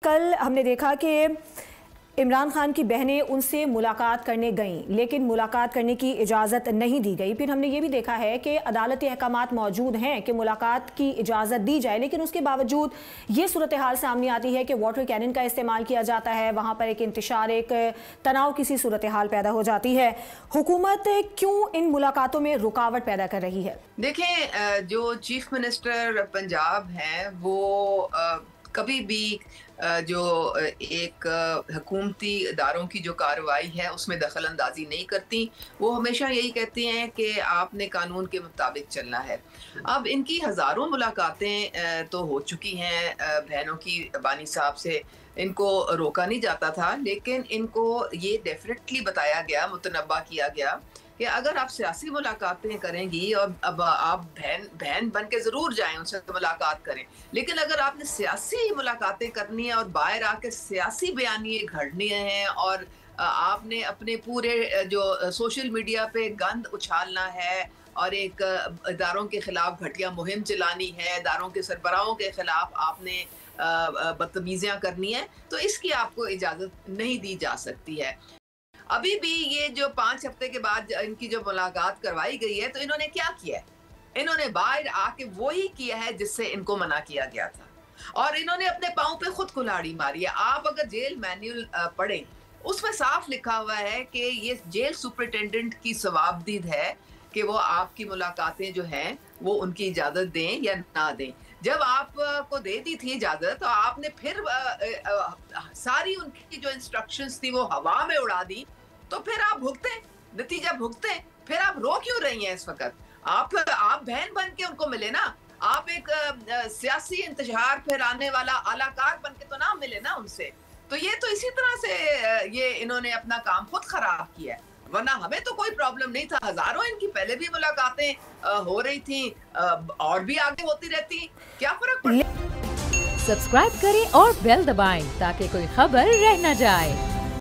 कल हमने देखा कि इमरान खान की बहनें उनसे मुलाकात करने गईं, लेकिन मुलाकात करने की इजाज़त नहीं दी गई। फिर हमने ये भी देखा है कि अदालती अहकामात मौजूद हैं कि मुलाकात की इजाज़त दी जाए, लेकिन उसके बावजूद ये सूरत हाल सामने आती है कि वाटर कैनन का इस्तेमाल किया जाता है, वहाँ पर एक इंतशार, एक तनाव किसी सूरत हाल पैदा हो जाती है। हुकूमत क्यों इन मुलाकातों में रुकावट पैदा कर रही है? देखें, जो चीफ मिनिस्टर पंजाब हैं वो कभी भी जो एक हुकूमती इदारों की जो कार्रवाई है उसमें दखल अंदाजी नहीं करती। वो हमेशा यही कहती हैं कि आपने कानून के मुताबिक चलना है। अब इनकी हज़ारों मुलाकातें तो हो चुकी हैं बहनों की बानी साहब से, इनको रोका नहीं जाता था, लेकिन इनको ये डेफिनेटली बताया गया, मुतनब्बा किया गया कि अगर आप सियासी मुलाकातें करेंगी और अब आप बहन बन के ज़रूर जाएं, उनसे मुलाकात करें, लेकिन अगर आपने सियासी मुलाकातें करनी है और बाहर आके सियासी बयानिए घड़ने हैं और आपने अपने पूरे जो सोशल मीडिया पे गंद उछालना है और एक इदारों के खिलाफ घटिया मुहिम चलानी है, इदारों के सरबराहों के खिलाफ आपने बदतमीजियाँ करनी है, तो इसकी आपको इजाज़त नहीं दी जा सकती है। अभी भी ये जो 5 हफ्ते के बाद इनकी जो मुलाकात करवाई गई है, तो इन्होंने क्या किया है? इन्होंने बाहर आके वही किया है जिससे इनको मना किया गया था, और इन्होंने अपने पाँव पे खुद कुल्हाड़ी मारी है। आप अगर जेल मैन्युअल पढ़ें, उसमें साफ लिखा हुआ है कि ये जेल सुपरिटेंडेंट की सवाबदीद है कि वो आपकी मुलाकातें जो हैं वो उनकी इजाज़त दें या ना दें। जब आपको दे दी थी इजाज़त, तो आपने फिर सारी उनकी जो इंस्ट्रक्शंस थी वो हवा में उड़ा दी, तो फिर आप भुगते, नतीजा भुगते। फिर आप रो क्यों रही हैं इस वक्त? आप बहन बन के उनको मिले ना, आप एक सियासी इंतशार फैलाने वाला आलाकार बन के तो ना मिले ना उनसे। तो ये तो इसी तरह से ये इन्होंने अपना काम खुद खराब किया है, वरना हमें तो कोई प्रॉब्लम नहीं था। हजारों इनकी पहले भी मुलाकातें हो रही थी, और भी आगे होती रहती, क्या फर्क पड़ता। सब्सक्राइब करें और बेल दबाएं ताकि कोई खबर रह न जाए।